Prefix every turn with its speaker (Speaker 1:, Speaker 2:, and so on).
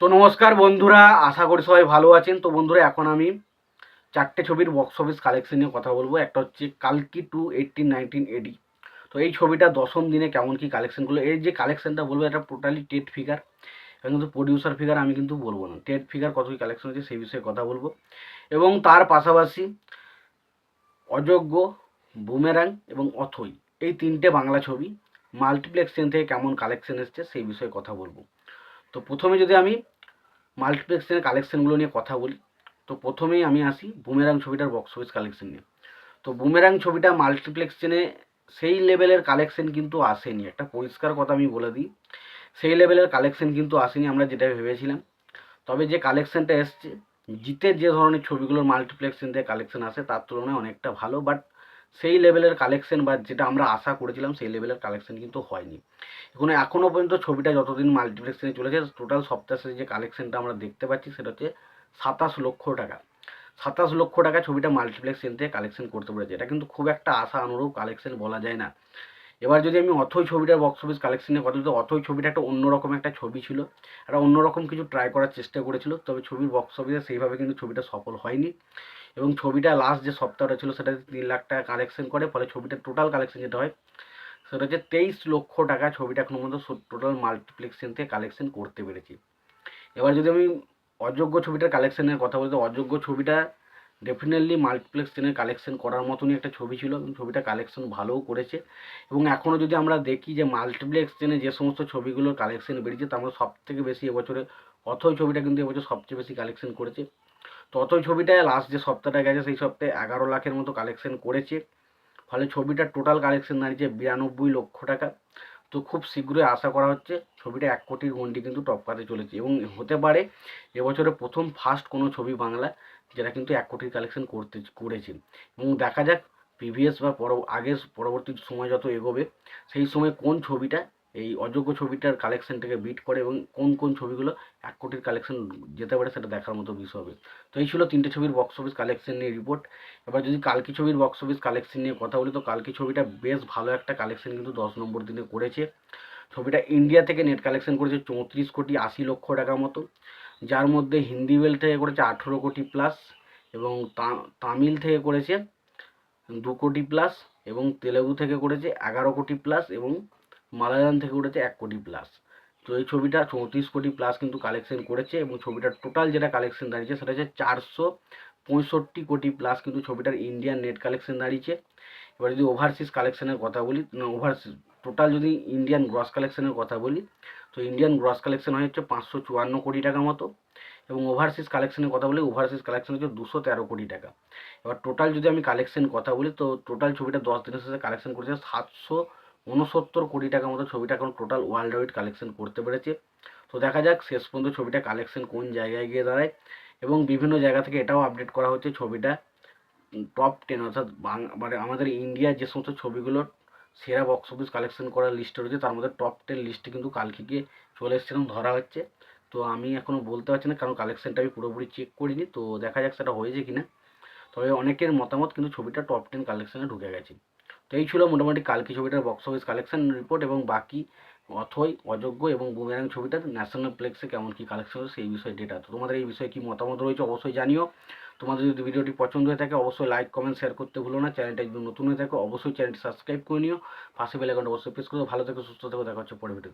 Speaker 1: তো নমস্কার বন্ধুরা, আশা করি সবাই ভালো আছেন। তো বন্ধুরা, এখন আমি চারটে ছবির বক্স অফিস কালেকশন নিয়ে কথা বলবো। একটা হচ্ছে কালকি 2 18 19 AD। তো এই ছবিটা দশম দিনে কেমন কি কালেকশনগুলো, এই যে কালেকশনটা বলবো এটা টোটালি টেট ফিগার, এটা কিন্তু প্রডিউসার ফিগার আমি কিন্তু বলবো না। টেট ফিগার কত কি কালেকশন হচ্ছে সেই বিষয়ে কথা বলবো। এবং তার পাশাপাশি অযোগ্য, বুমেরাং এবং অথৈ, এই তিনটে বাংলা ছবি মাল্টিপ্লেক্স চেন থেকে কেমন কালেকশন এসছে সেই বিষয়ে কথা বলবো। তো প্রথমে যদি আমি মাল্টিপ্লেক্স চেনের কালেকশনগুলো নিয়ে কথা বলি, তো প্রথমেই আমি আসি বুমেরাং ছবিটার বক্স অফিস কালেকশন নিয়ে। তো বুমেরাং ছবিটা মাল্টিপ্লেক্স চেনে সেই লেভেলের কালেকশন কিন্তু আসেনি, একটা পরিষ্কার কথা আমি বলে দিই, সেই লেভেলের কালেকশন কিন্তু আসেনি আমরা যেটা ভেবেছিলাম। তবে যে কালেকশনটা এসছে, জিতের যে ধরনের ছবিগুলোর মাল্টিপ্লেক্স চেন থেকে কালেকশন আসে তার তুলনায় অনেকটা ভালো, বাট সেই লেভেলের কালেকশন বা যেটা আমরা আশা করেছিলাম সেই লেভেলের কালেকশন কিন্তু হয়নি। এখনও পর্যন্ত ছবিটা যতদিন মাল্টিপ্লেক্সে চলেছে, টোটাল সপ্তাহ শেষে যে কালেকশনটা আমরা দেখতে পাচ্ছি সেটা হচ্ছে 27 লক্ষ টাকা। 27 লক্ষ টাকা ছবিটা মাল্টিপ্লেক্স চেন থেকে কালেকশন করতে পেরেছে, এটা কিন্তু খুব একটা আশা অনুরূপ কালেকশন বলা যায় না। এবার যদি আমি অথৈ ছবিটার বক্স অফিস কালেকশনের কথা বলি, তো অথৈ ছবিটা একটা অন্যরকম একটা ছবি ছিল, একটা অন্যরকম কিছু ট্রাই করার চেষ্টা করেছিল, তবে ছবির বক্স অফিসে সেইভাবে কিন্তু ছবিটা সফল হয়নি। এবং ছবিটা লাস্ট যে সপ্তাহটা ছিল সেটাতে 3 লাখ টাকা কালেকশন করে, ফলে ছবিটার টোটাল কালেকশন যেটা হয় সেটা হচ্ছে 23 লক্ষ টাকা ছবিটা এখনো পর্যন্ত টোটাল মাল্টিপ্লেক্স চেন থেকে কালেকশন করতে পেরেছি। এবার যদি আমি অযোগ্য ছবিটার কালেকশনের কথা বলি, তো অযোগ্য ছবিটা ডেফিনেটলি মাল্টিপ্লেক্স চেনের কালেকশন করার মতনই একটা ছবি ছিল এবং ছবিটা কালেকশন ভালোও করেছে। এবং এখনও যদি আমরা দেখি যে মাল্টিপ্লেক্স চেনে যে সমস্ত ছবিগুলোর কালেকশন বেরিয়েছে তার মধ্যে সব থেকে বেশি এবছরে অথৈ ছবিটা কিন্তু এবছর সবচেয়ে বেশি কালেকশন করেছে। তো অথৈ ছবিটায় লাস্ট যে সপ্তাহটা গেছে সেই সপ্তাহে 11 লাখের মতো কালেকশন করেছে, ফলে ছবিটার টোটাল কালেকশন দাঁড়িয়েছে 92 লক্ষ টাকা। তো খুব শীঘ্রই আশা করা হচ্ছে ছবিটা 1 কোটির গন্ডি কিন্তু টপকাতে চলেছে এবং হতে পারে এবছরে প্রথম ফার্স্ট কোনো ছবি বাংলা যেটা কিন্তু 1 কোটির কালেকশন করেছে। এবং দেখা যাক প্রিভিয়াস বা আগের পরবর্তী সময় যত এগোবে সেই সময় কোন ছবিটা এই অযোগ্য ছবিটার কালেকশনটাকে বিট করে এবং কোন কোন ছবিগুলো 1 কোটির কালেকশন যেতে পারে সেটা দেখার মতো বিষয় হবে। তো এই ছিল তিনটে ছবির বক্স অফিস কালেকশন নিয়ে রিপোর্ট। এবার যদি কালকি ছবির বক্স অফিস কালেকশন নিয়ে কথা বলি, তো কালকি ছবিটা বেশ ভালো একটা কালেকশন কিন্তু 10 নম্বর দিনে করেছে। ছবিটা ইন্ডিয়া থেকে নেট কালেকশন করেছে 34 কোটি 80 লক্ষ টাকার মতো, যার মধ্যে হিন্দি বেল থেকে করেছে 18 কোটি প্লাস, এবং তামিল থেকে করেছে 2 কোটি প্লাস, এবং তেলেগু থেকে করেছে 11 কোটি প্লাস, এবং মালায়ালাম থেকে করেছে 1 কোটি প্লাস। তো এই ছবিটা 34 কোটি প্লাস কিন্তু কালেকশন করেছে এবং ছবিটার টোটাল যেটা কালেকশন দাঁড়িয়েছে সেটা হচ্ছে 465 কোটি প্লাস কিন্তু ছবিটার ইন্ডিয়ান নেট কালেকশন দাঁড়িয়েছে। এবার যদি ওভারসিজ কালেকশনের কথা বলি, ওভারসিজ টোটাল যদি ইন্ডিয়ান গ্রস কালেকশনের কথা বলি, তো ইন্ডিয়ান গ্রস কালেকশন হচ্ছে 554 কোটি টাকা মতো, এবং ওভারসিজ কালেকশনের কথা বলি, ওভারসিজ কালেকশন হচ্ছে 213 কোটি টাকা। এবার টোটাল যদি আমি কালেকশন কথা বলি, তো টোটাল ছবিটা 10 দিনের শেষে কালেকশন করেছে 769 কোটি টাকা মতো, ছবিটা এখন টোটাল ওয়ার্ল্ড ওয়াইড কালেকশন করতে পেরেছে। তো দেখা যাক শেষ পর্যন্ত ছবিটা কালেকশন কোন জায়গায় গিয়ে দাঁড়ায়। এবং বিভিন্ন জায়গা থেকে এটাও আপডেট করা হচ্ছে ছবিটা টপ 10, অর্থাৎ মানে আমাদের ইন্ডিয়ার যে সমস্ত ছবিগুলোর সেরা বক্স অফিস কালেকশন করার লিস্টে রয়েছে তার মধ্যে টপ 10 লিস্টে কিন্তু কালকে গিয়ে চলে এসছে এবং ধরা হচ্ছে। তো আমি এখনও বলতে পারছি না কারণ কালেকশনটা আমি পুরোপুরি চেক করিনি, তো দেখা যাক সেটা হয়েছে কিনা। তবে অনেকের মতামত কিন্তু ছবিটা টপ 10 কালেকশনে ঢুকে গেছে। তো এই ছিল মোটামুটি কালকি ছবিটার বক্স অফিস কালেকশন রিপোর্ট, এবং বাকি অথৈ, অযোগ্য এবং বুমেরাং ছবিটার ন্যাশনাল প্লেক্সে কেমন কী কালেকশন হচ্ছে সেই বিষয়ে ডেটা। তো তোমাদের এই বিষয়ে কী মতামত রয়েছে অবশ্যই জানিও। তোমাদের যদি ভিডিওটি পছন্দ হয়ে থাকে অবশ্যই লাইক কমেন্ট শেয়ার করতে ভুলো না। চ্যানেলটা যদি নতুন হয়ে থাকে অবশ্যই চ্যানেলটি সাবস্ক্রাইব করে নিও, পাশে বেল আইকনটা অবশ্যই প্রেস করো। ভালো থেকো, সুস্থ থেকো, দেখা হচ্ছে পরে ভিডিও।